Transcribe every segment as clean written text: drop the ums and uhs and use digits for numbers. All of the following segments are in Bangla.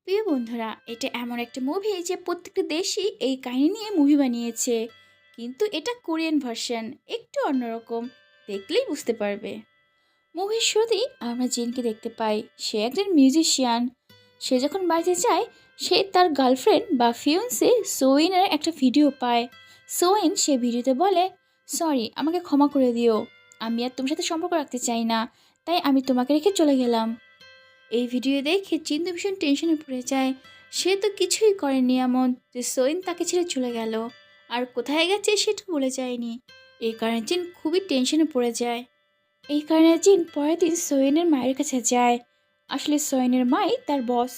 প্রিয় বন্ধুরা, এটা এমন একটা মুভি যে প্রত্যেকটা দেশই এই কাহিনী নিয়ে মুভি বানিয়েছে। কিন্তু এটা কোরিয়ান ভার্সন, একটু অন্যরকম। দেখলেই বুঝতে পারবে। মুভির শুরুতেই আমরা জিনকে দেখতে পাই। সে একজন মিউজিশিয়ান। সে যখন বাড়িতে যায়, সে তার গার্লফ্রেন্ড বা ফিয়ন্সে সোইনের একটা ভিডিও পায়। সোইন সে ভিডিওতে বলে, সরি, আমাকে ক্ষমা করে দিও। আমি আর তোমার সাথে সম্পর্ক রাখতে চাই না, তাই আমি তোমাকে রেখে চলে গেলাম। এই ভিডিও দেখে চিন্তু ভীষণ টেনশনে পড়ে যায়। সে তো কিছুই করেনি এমন যে সোইন তাকে ছেড়ে চলে গেল, আর কোথায় গেছে সেটা বলে যায়নি। এই কারণে জিন খুবই টেনশনে পড়ে যায়। এই কারণে জিন পরের দিন সোয়েনের মায়ের কাছে যায়। আসলে সোয়েনের মাই তার বস।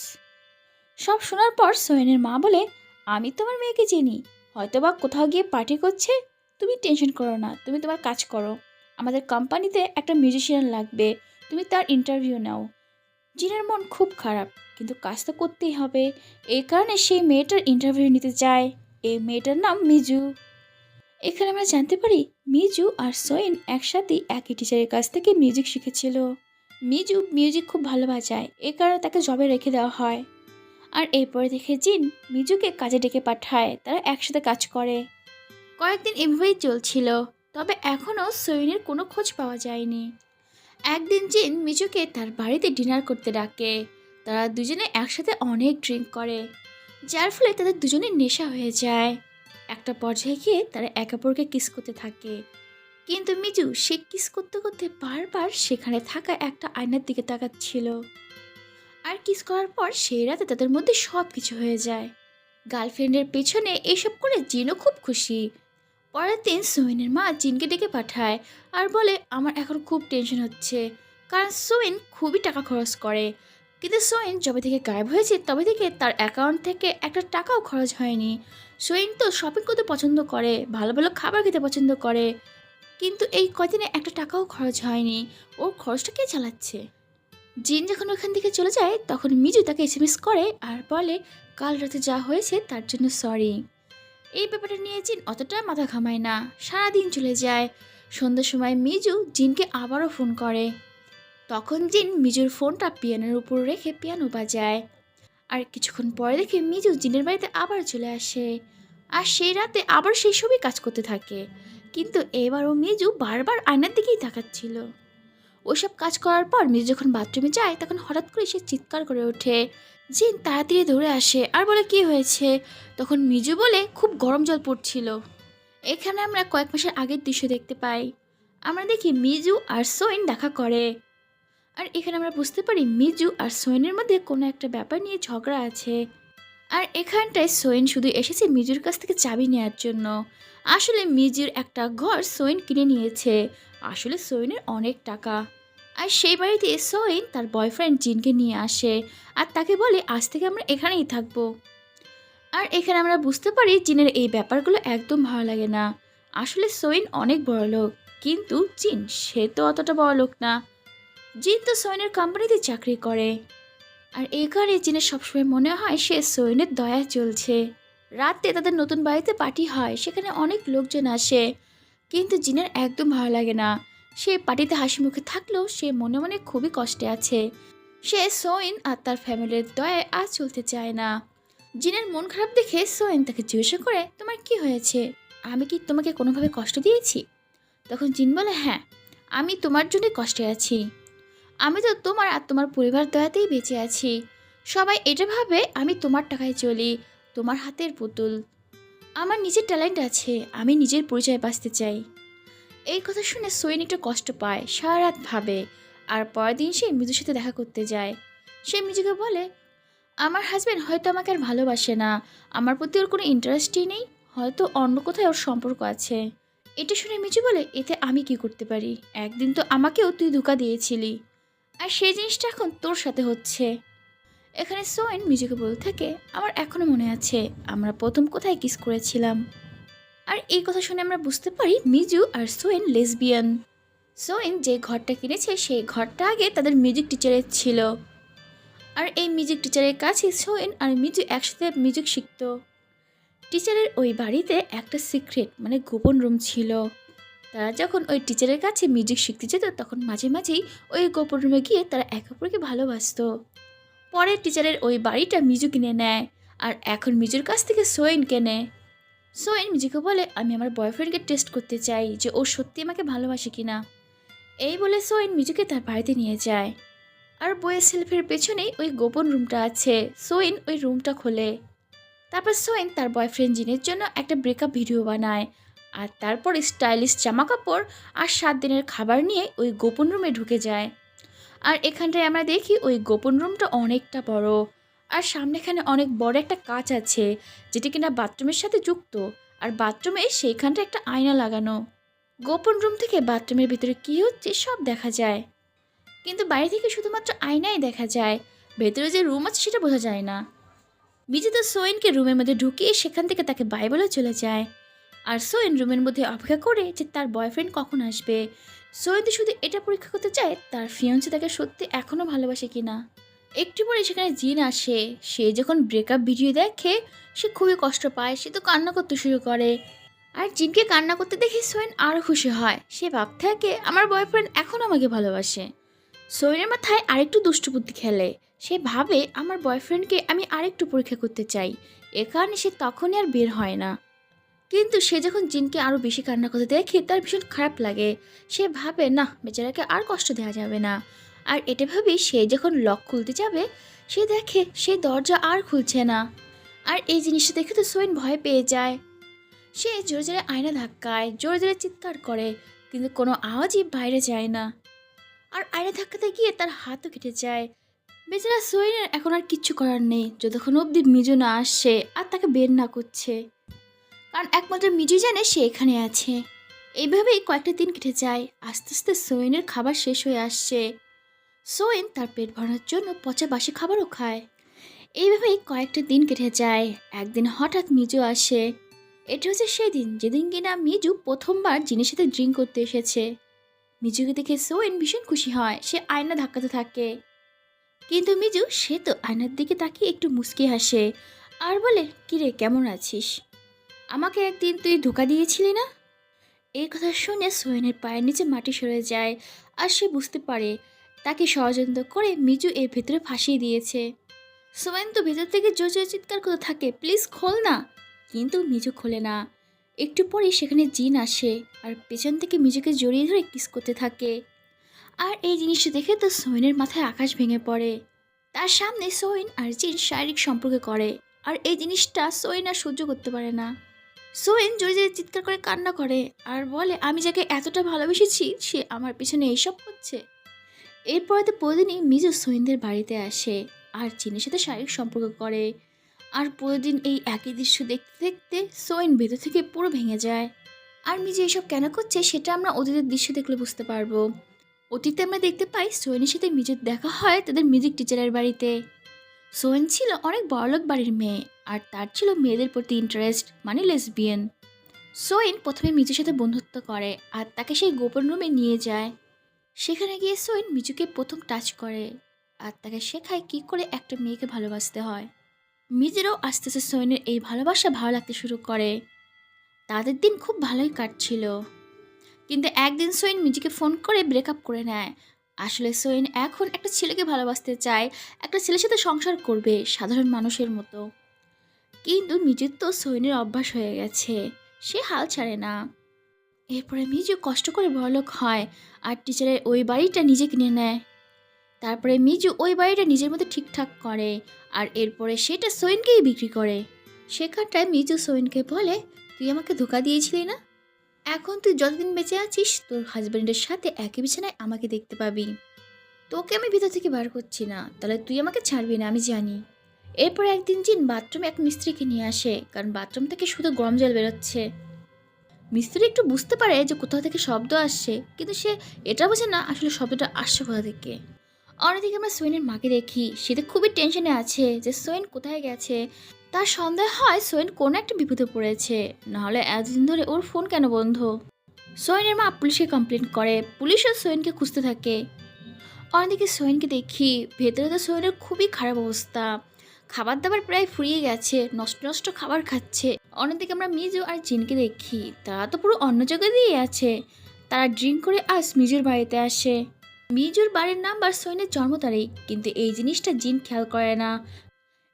সব শোনার পর সোয়েনের মা বলে, আমি তোমার মেয়েকে চিনি, হয়তোবা কোথাও গিয়ে পার্টি করছে। তুমি টেনশন করো না, তুমি তোমার কাজ করো। আমাদের কোম্পানিতে একটা মিউজিশিয়ান লাগবে, তুমি তার ইন্টারভিউ নাও। জিনের মন খুব খারাপ, কিন্তু কাজ তো করতেই হবে। এই কারণে সেই মেয়েটার ইন্টারভিউ নিতে চায়। এই মেয়েটার নাম মিজু। এখানে আমরা জানতে পারি মিজু আর সোয়েন একসাথে একই টিচারের কাছ থেকে মিউজিক শিখেছিল। মিজু মিউজিক খুব ভালো বাজায়, এ কারণে তাকে জবে রেখে দেওয়া হয়। আর এরপরে দেখে জিন মিজুকে কাজে ডেকে পাঠায়, তারা একসাথে কাজ করে। কয়েকদিন এভাবেই চলছিল, তবে এখনও সোয়েনের কোনো খোঁজ পাওয়া যায়নি। একদিন জিন মিজুকে তার বাড়িতে ডিনার করতে ডাকে। তারা দুজনে একসাথে অনেক ড্রিঙ্ক করে, যার ফলে তাদের দুজনের নেশা হয়ে যায়। একটা পর্যায়ে গিয়ে তারা একে অপরকে কিস করতে থাকে। কিন্তু মিজু সে কিস করতে করতে বারবার সেখানে থাকা একটা আয়নার দিকে তাকাচ্ছিল। আর কিস করার পর সেই রাতে তাদের মধ্যে সব কিছু হয়ে যায়। গার্লফ্রেন্ডের পেছনে এসব করে জিনও খুব খুশি। পরের দিন সোয়েনের মা জিনকে ডেকে পাঠায় আর বলে, আমার এখন খুব টেনশন হচ্ছে, কারণ সোয়েন খুবই টাকা খরচ করে। কিন্তু সোয়েন যবে থেকে গায়েব হয়েছে তবে থেকে তার অ্যাকাউন্ট থেকে একটা টাকাও খরচ হয়নি। সোয়েন তো শপিং করতে পছন্দ করে, ভালো ভালো খাবার খেতে পছন্দ করে, কিন্তু এই কদিনে একটা টাকাও খরচ হয়নি। ও খরচটা কে চালাচ্ছে? জিন যখন ওখান থেকে চলে যায় তখন মিজু তাকে এসএমএস করে আর বলে, কাল রাতে যা হয়েছে তার জন্য সরি। এই ব্যাপারটা নিয়ে জিন অতটা মাথা ঘামায় না, সারাদিন চলে যায়। সন্ধ্যার সময় মিজু জিনকে আবারও ফোন করে। তখন জিন মিজুর ফোনটা পিয়ানোর উপর রেখে পিয়ানো বাজায়। আর কিছুক্ষণ পরে দেখে মিজু জিনের বাড়িতে আবার চলে আসে। আর সেই রাতে আবার সেই সবই কাজ করতে থাকে। কিন্তু এবারও মিজু বারবার আয়নার দিকেই তাকাচ্ছিল। ওইসব কাজ করার পর মিজু যখন বাথরুমে যায় তখন হঠাৎ করে সে চিৎকার করে ওঠে। জিন তাড়াতাড়ি দৌড়ে আসে আর বলে, কি হয়েছে? তখন মিজু বলে, খুব গরম জল পড়ছিল। এখানে আমরা কয়েক মাসের আগের দৃশ্য দেখতে পাই। আমরা দেখি মিজু আর সোয়েন দেখা করে। আর এখানে আমরা বুঝতে পারি মিজু আর সোয়েনের মধ্যে কোনো একটা ব্যাপার নিয়ে ঝগড়া আছে। আর এখানটায় সোয়েন শুধু এসেছে মিজুর কাছ থেকে চাবি নেওয়ার জন্য। আসলে মিজুর একটা ঘর সোয়েন কিনে নিয়েছে। আসলে সোয়েনের অনেক টাকা। আর সেই বাড়িতে সোয়েন তার বয়ফ্রেন্ড জিনকে নিয়ে আসে আর তাকে বলে, আজ থেকে আমরা এখানেই থাকবো। আর এখানে আমরা বুঝতে পারি জিনের এই ব্যাপারগুলো একদম ভালো লাগে না। আসলে সোয়েন অনেক বড় লোক, কিন্তু জিন সে তো অতটা বড় লোক না। জিন তো সোয়েনের কোম্পানিতে চাকরি করে। আর এই কারণে জিনের সবসময় মনে হয় সে সোয়েনের দয়া চলছে। রাতে তাদের নতুন বাড়িতে পার্টি হয়, সেখানে অনেক লোকজন আসে, কিন্তু জিনের একদম ভালো লাগে না। সে পার্টিতে হাসি মুখে থাকলেও সে মনে মনে খুবই কষ্টে আছে। সে সোয়েন আর তার ফ্যামিলির দয়ায় আজ চলতে চায় না। জিনের মন খারাপ দেখে সোয়েন তাকে জিজ্ঞাসা করে, তোমার কি হয়েছে? আমি কি তোমাকে কোনোভাবে কষ্ট দিয়েছি? তখন জিন বলে, হ্যাঁ, আমি তোমার জন্যই কষ্টে আছি। আমি তো তোমার আর তোমার পরিবার দয়াতেই বেঁচে আছি। সবাই এটা ভাবে আমি তোমার টাকায় চলি, তোমার হাতের পুতুল। আমার নিজের ট্যালেন্ট আছে, আমি নিজের পরিচয় বাঁচতে চাই। এই কথা শুনে সোয়েন একটু কষ্ট পায়, সারা রাত ভাবে। আর পরের দিন সে মিজুর সাথে দেখা করতে যায়। সে মিজুকে বলে, আমার হাজব্যান্ড হয়তো আমাকে আর ভালোবাসে না, আমার প্রতি ওর কোনো ইন্টারেস্টই নেই, হয়তো অন্য কোথায় ওর সম্পর্ক আছে। এটা শুনে মিজু বলে, এতে আমি কি করতে পারি? একদিন তো আমাকেও তুই ধোঁকা দিয়েছিলি, আর সেই জিনিসটা এখন তোর সাথে হচ্ছে। এখানে সোয়েন মিজুকে বলতে থাকে, আমার এখনো মনে আছে আমরা প্রথম কোথায় কিস করেছিলাম। আর এই কথা শুনে আমরা বুঝতে পারি মিজু আর সোয়েন লেসবিয়ান। সোয়েন যে ঘরটা কিনেছে সেই ঘরটা আগে তাদের মিউজিক টিচারের ছিল। আর এই মিউজিক টিচারের কাছে সোয়েন আর মিজু একসাথে মিউজিক শিখত। টিচারের ওই বাড়িতে একটা সিক্রেট মানে গোপন রুম ছিল। তারা যখন ওই টিচারের কাছে মিউজিক শিখতে যেত তখন মাঝে মাঝেই ওই গোপন রুমে গিয়ে তারা একে অপরকে ভালোবাসতো। পরে টিচারের ওই বাড়িটা মিজু কিনে নেয়, আর এখন মিজুর কাছ থেকে সোয়েন কেনে। সোয়েন মিজুকে বলে, আমি আমার বয়ফ্রেন্ডকে টেস্ট করতে চাই যে ও সত্যি আমাকে ভালোবাসে কিনা। এই বলে সোয়েন মিজুকে তার বাড়িতে নিয়ে যায়। আর বইয়ের সেলফের পেছনেই ওই গোপন রুমটা আছে। সোয়েন ওই রুমটা খোলে। তারপর সোয়েন তার বয়ফ্রেন্ড জিনের জন্য একটা ব্রেকআপ ভিডিও বানায়, আর তারপর স্টাইলিশ জামা কাপড় আর 7 দিনের খাবার নিয়ে ওই গোপন রুমে ঢুকে যায়। আর এখানটায় আমরা দেখি ওই গোপন রুমটা অনেকটা বড়, আর সামনেখানে অনেক বড় একটা কাঁচ আছে যেটি কিনা বাথরুমের সাথে যুক্ত। আর বাথরুমে সেইখানটা একটা আয়না লাগানো। গোপন রুম থেকে বাথরুমের ভিতরে কী হচ্ছে সব দেখা যায়, কিন্তু বাইরে থেকে শুধুমাত্র আয়নাই দেখা যায়, ভেতরে যে রুম আছে সেটা বোঝা যায় না। মিজু তো সোয়েনকে রুমের মধ্যে ঢুকিয়ে সেখান থেকে তাকে বাই বলে চলে যায়। আর সোয়েন রুমের মধ্যে অপেক্ষা করে যে তার বয়ফ্রেন্ড কখন আসবে। সোয়েন তো শুধু এটা পরীক্ষা করতে চায় তার ফিয়ন্সে তাকে সত্যি এখনও ভালোবাসে কিনা। একটু পরে সেখানে জিন আসে। সে যখন ব্রেকআপ ভিডিও দেখে সে খুবই কষ্ট পায়, সে তো কান্না করতে শুরু করে। আর জিনকে কান্না করতে দেখে সোয়েন আরও খুশি হয়। সে ভাবতে থাকে আমার বয়ফ্রেন্ড এখনও আমাকে ভালোবাসে। সোয়েনের মাথায় আরেকটু দুষ্টু বুদ্ধি খেলে। সে ভাবে আমার বয়ফ্রেন্ডকে আমি আরেকটু পরীক্ষা করতে চাই, এ কারণে সে তখনই আর বের হয় না। কিন্তু সে যখন জিনকে আরও বেশি কান্না করতে দেখে তার ভীষণ খারাপ লাগে। সে ভাবে না, বেচারাকে আর কষ্ট দেওয়া যাবে না। আর এটা ভেবেই সে যখন লক খুলতে যাবে সে দেখে সে দরজা আর খুলছে না। আর এই জিনিসটা দেখে তো সোয়েন ভয় পেয়ে যায়। সে জোরে জোরে আয়না ধাক্কায়, জোরে জোরে চিৎকার করে, কিন্তু কোনো আওয়াজই বাইরে যায় না। আর আয়না ধাক্কাতে গিয়ে তার হাতও কেটে যায়। বেচারা সোয়েনের এখন আর কিচ্ছু করার নেই যতক্ষণ অবধি মিজু না আসছে আর তাকে বের না করছে, কারণ একমাত্র মিজু জানে সে এখানে আছে। এইভাবেই কয়েকটা দিন কেটে যায়। আস্তে আস্তে সোয়েনের খাবার শেষ হয়ে আসছে। সোয়েন তার পেট ভরানোর জন্য পচা বাসি খাবারও খায়। এইভাবেই কয়েকটা দিন কেটে যায়। একদিন হঠাৎ মিজু আসে। এটা হচ্ছে সেই দিন যেদিন কিনা মিজু প্রথমবার জিনের সাথে ড্রিঙ্ক করতে এসেছে। মিজুকে দেখে সোয়েন ভীষণ খুশি হয়। সে আয়না ধাক্কাতে থাকে, কিন্তু মিজু সে তো আয়নার দিকে তাকিয়ে একটু মুচকি হাসে আর বলে, কিরে কেমন আছিস? আমাকে একদিন তুই ধোকা দিয়েছিলি না? এই কথা শুনে সোয়েনের পায়ের নিচে মাটি সরে যায়। আর সে বুঝতে পারে তাকে ষড়যন্ত্র করে মিজু এর ভেতরে ফাঁসিয়ে দিয়েছে। সোয়েন তো ভেতর থেকে জোরে জোরে চিৎকার করতে থাকে, প্লিজ খোল না। কিন্তু মিজু খোলে না। একটু পরেই সেখানে জিন আসে আর পেছন থেকে মিজুকে জড়িয়ে ধরে কিস করতে থাকে। আর এই জিনিসটা দেখে তো সোয়েনের মাথায় আকাশ ভেঙে পড়ে। তার সামনে সোয়েন আর জিন শারীরিক সম্পর্ক করে, আর এই জিনিসটা সোয়েন আর সহ্য করতে পারে না। সোয়েন জোরে জোরে চিৎকার করে কান্না করে আর বলে, আমি যাকে এতটা ভালোবেসেছি সে আমার পিছনে এইসব করছে। এরপরে তো প্রতিদিনই মিজু সোয়েনদের বাড়িতে আসে আর জিনের সাথে শারীরিক সম্পর্ক করে। আর প্রতিদিন এই একই দৃশ্য দেখতে দেখতে সোয়েন ভেতর থেকে পুরো ভেঙে যায়। আর মিজু এসব কেন করছে সেটা আমরা অতীতের দৃশ্য দেখলে বুঝতে পারবো। অতীতে আমরা দেখতে পাই সোয়েনের সাথে মিজুর দেখা হয় তাদের মিউজিক টিচারের বাড়িতে। সোয়েন ছিল অনেক বড়লোক বাড়ির মেয়ে, আর তার ছিল মেয়েদের প্রতি ইন্টারেস্ট, মানে লেসবিয়ান। সোয়েন প্রথমে মিজুর সাথে বন্ধুত্ব করে আর তাকে সেই গোপন রুমে নিয়ে যায়। সেখানে গিয়ে সোয়েন মিজুকে প্রথম টাচ করে আর তাকে শেখায় কী করে একটা মেয়েকে ভালোবাসতে হয়। মিজুরও আস্তে আস্তে সোয়েনের এই ভালোবাসা ভালো লাগতে শুরু করে। তাদের দিন খুব ভালোই কাটছিল। কিন্তু একদিন সোয়েন মিজুকে ফোন করে ব্রেকআপ করে নেয়। আসলে সোয়েন এখন একটা ছেলেকে ভালোবাসতে চায়, একটা ছেলের সাথে সংসার করবে সাধারণ মানুষের মতো। কিন্তু মিজুর তো সোয়েনের অভ্যাস হয়ে গেছে, সে হাল ছাড়ে না। এরপরে মিজু কষ্ট করে বড়লোক হয় আর টিচারের ওই বাড়িটা নিজে কিনে নেয়। তারপরে মিজু ওই বাড়িটা নিজের মতো ঠিকঠাক করে আর এরপরে সেটা সোয়েনকেই বিক্রি করে। সেখানটায় মিজু সোয়েনকে বলে, তুই আমাকে ধোকা দিয়েছিলি না, এখন তুই যতদিন বেঁচে আছিস তোর হাজব্যান্ডের সাথে একই বিছানায় আমাকে দেখতে পাবি। তোকে আমি ভিতর থেকে বার করছি না, তাহলে তুই আমাকে ছাড়বি না আমি জানি। এরপর একদিন জিন বাথরুমে এক মিস্ত্রিকে নিয়ে আসে, কারণ বাথরুম থেকে শুধু গরম জল বেরোচ্ছে। মিস্ত্রি একটু বুঝতে পারে যে কোথাও থেকে শব্দ আসছে, কিন্তু সে এটা বোঝে না আসলে শব্দটা আসছে কোথা থেকে। অন্যদিকে আমরা সোয়েনের মাকে দেখি, সে তো খুবই টেনশনে আছে যে সোয়েন কোথায় গেছে। তার সন্দেহ হয় সোয়েন কোনো একটা বিপদে পড়েছে, নাহলে এতদিন ধরে ওর ফোন কেন বন্ধ। সোয়েনের মা পুলিশে কমপ্লেন করে, পুলিশও সোয়েনকে খুঁজতে থাকে। অন্যদিকে সোয়েনকে দেখি ভেতরে তো সোয়েনের খুবই খারাপ অবস্থা, খাবার দাবার প্রায় ফুরিয়ে গেছে, নষ্ট নষ্ট খাবার খাচ্ছে। অন্যদিকে আমরা মিজু আর জিনকে দেখি, তারা তো পুরো অন্য জায়গায় দিয়ে আছে। তারা ড্রিঙ্ক করে আজ মিজুর বাড়িতে আসে। মিজুর বাড়ির নাম্বার সোয়েনের জন্ম তারিখ, কিন্তু এই জিনিসটা জিন খেয়াল করে না।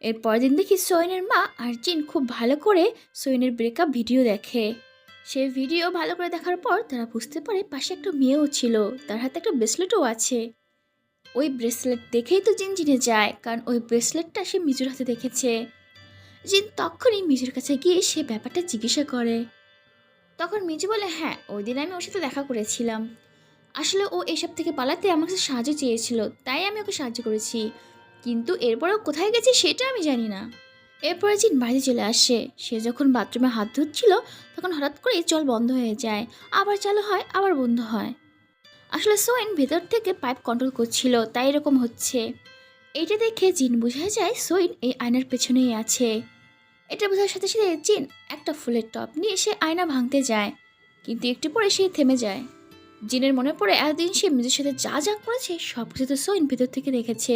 এর পরের দিন দেখি সোয়েনের মা আর জিন খুব ভালো করে সোয়েনের ব্রেকআপ ভিডিও দেখে। সেই ভিডিও ভালো করে দেখার পর তারা বুঝতে পারে পাশে একটা মেয়েও ছিল, তার হাতে একটা ব্রেসলেটও আছে। ওই ব্রেসলেট দেখেই তো জিন জিনে যায়, কারণ ওই ব্রেসলেটটা সে মিজুর হাতে দেখেছে। জিন তখনই মিজুর কাছে গিয়ে সে ব্যাপারটা জিজ্ঞাসা করে। তখন মিজু বলে, হ্যাঁ, ওই দিন আমি ওর সাথে দেখা করেছিলাম। আসলে ও এসব থেকে পালাতে আমার কাছে সাহায্য চেয়েছিল, তাই আমি ওকে সাহায্য করেছি, কিন্তু এরপরেও কোথায় গেছে সেটা আমি জানি না। এরপরে জিন বাড়িতে চলে আসে। সে যখন বাথরুমে হাত ধুচ্ছিল তখন হঠাৎ করে জল বন্ধ হয়ে যায়, আবার চালু হয়, আবার বন্ধ হয়। আসলে সোয়েন ভেতর থেকে পাইপ কন্ট্রোল করছিল, তাই এরকম হচ্ছে। এইটা দেখে জিন বুঝে যায় সোয়েন এই আয়নার পেছনেই আছে। এটা বোঝার সাথে সাথে জিন একটা ফুলের টব নিয়ে সে আয়না ভাঙতে যায়, কিন্তু একটু পরে সে থেমে যায়। জিনের মনে পড়ে এতদিন সে নিজের সাথে যা যা করেছে সব কিছু তো সোয়েন ভেতর থেকে দেখেছে।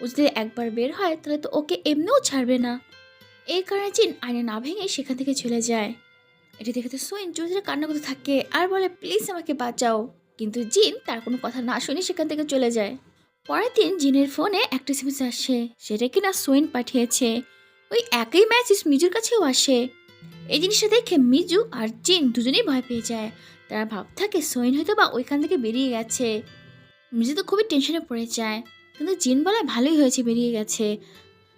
ও যদি একবার বের হয় তাহলে তো ওকে এমনিও ছাড়বে না। এই কারণে জিন আয়না না ভেঙে সেখান থেকে চলে যায়। এটা দেখে তো সোয়েন জোরে জোরে কান্না করতে থাকে আর বলে, প্লিজ আমাকে বাঁচাও। কিন্তু জিন তার কোনো কথা না শুনে সেখান থেকে চলে যায়। পরের দিন জিনের ফোনে একটা এসএমএস আসে, সেটা কিনা সোয়েন পাঠিয়েছে। ওই একই মেসেজ মিজুর কাছেও আসে। এই জিনিসটা দেখে মিজু আর জিন দুজনেই ভয় পেয়ে যায়। তারা ভাব থাকে সোয়েন হয়তো বা ওইখান থেকে বেরিয়ে গেছে। মিজু তো খুবই টেনশনে পড়ে যায়, কিন্তু জিন বলে ভালোই হয়েছে বেরিয়ে গেছে,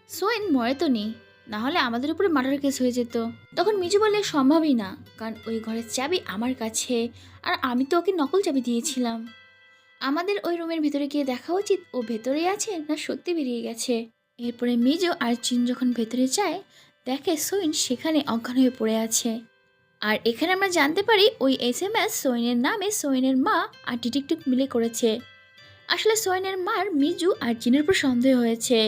সোয়েন মরে তো নেই, না হলে আমাদের উপরে মার্ডার কেস হয়ে যেত। তখন মিজু বলে সম্ভবই না, কারণ ওই ঘরের চাবি আমার কাছে, আর আমি তো ওকে নকল চাবি দিয়েছিলাম। আমাদের ওই রুমের ভিতরে গিয়ে দেখা উচিত ও ভেতরেই আছে না সত্যি বেরিয়ে গেছে। এরপরে মিজু আর জিন যখন ভেতরে যায় দেখে সোয়েন সেখানে অজ্ঞান হয়ে পড়ে আছে। আর এখানে আমরা জানতে পারি ওই এসএমএস সোয়েনের নামে সোয়েনের মা আর ডিটেকটিভ মিলে করেছে। আসলে সোয়েনের মার মিজু আর জিনের উপর সন্দেহ হয়েছে।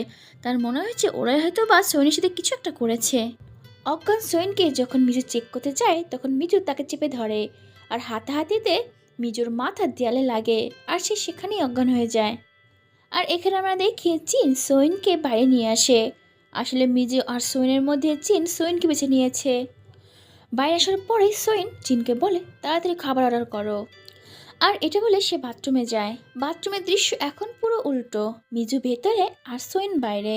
তার মনে হয়েছে ওরাই হয়তো বা সোয়েনের সাথে কিছু একটা করেছে। অজ্ঞান সোয়েনকে যখন মিজু চেক করতে যায় তখন মিজু তাকে চেপে ধরে, আর হাতাহাতিতে মিজুর মাথা দেয়ালে লাগে আর সে সেখানেই অজ্ঞান হয়ে যায়। আর এখানে আমরা দেখি জিন সোয়েনকে বাইরে নিয়ে আসে। আসলে মিজু আর সোয়েনের মধ্যে জিন সোয়েনকে বেছে নিয়েছে। বাইরে আসার পরে সোয়েন জিনকে বলে তাড়াতাড়ি খাবার অর্ডার করো, আর এটা বলে সে বাথরুমে যায়। বাথরুমের দৃশ্য এখন পুরো উল্টো, মিজু ভেতরে আর সোয়েন বাইরে।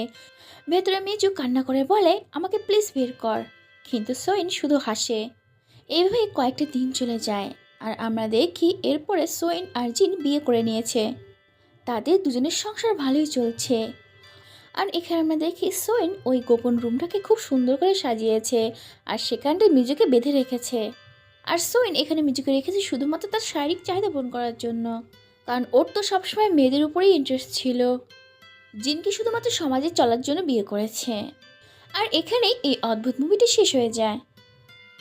ভেতরে মিজু কান্না করে বলে আমাকে প্লিজ বের কর, কিন্তু সোয়েন শুধু হাসে। এইভাবে কয়েকটা দিন চলে যায়, আর আমরা দেখি এরপরে সোয়েন আর জিন বিয়ে করে নিয়েছে। তাদের দুজনের সংসার ভালোই চলছে। আর এখানে আমরা দেখি সোয়েন ওই গোপন রুমটাকে খুব সুন্দর করে সাজিয়েছে, আর সেখানটায় মিজুকে বেঁধে রেখেছে। আর সোয়েন এখানে মিজুকে রেখেছে শুধুমাত্র তার শারীরিক চাহিদা পূরণ করার জন্য, কারণ ওর তো সবসময় মেয়েদের উপরেই ইন্টারেস্ট ছিল। জিনকে শুধুমাত্র সমাজে চলার জন্য বিয়ে করেছে। আর এখানেই এই অদ্ভুত মুভিটি শেষ হয়ে যায়।